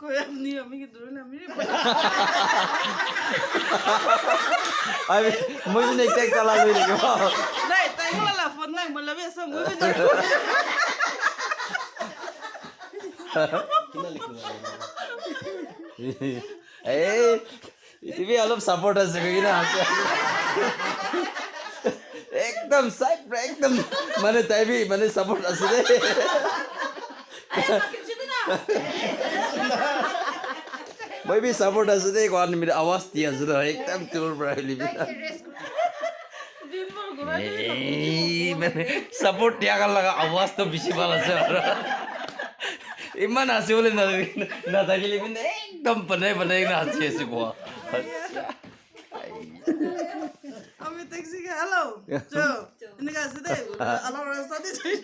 কই আপনি আমি কি ধরুন আমি আমি মই bin একটা কালা লই রে নাই তাই বলা ফোন নাই বললে বেশ মুই বি এই তুমি অলপ সাপোর্ট আছে কি না আছে একদম সাইড একদম মানে তাইবি মানে সাপোর্ট আছে রে মই भी सपोर्ट আছে দে কোন মির আওয়াজ দিয়া আছে রে একদম তোর ব্রাইলি দিনভর ঘুরাই এই মানে সাপোর্ট দিয়া লাগা আওয়াজ তো বেশি ভালো আছে ইমান আছে বলে না না থাকিলে কিন্তু একদম বনাই বনাই না আছে এসে গোয়া আমি ট্যাক্সি কে হ্যালো চো এনে কাছে দে আলো রাস্তা দিয়ে যাই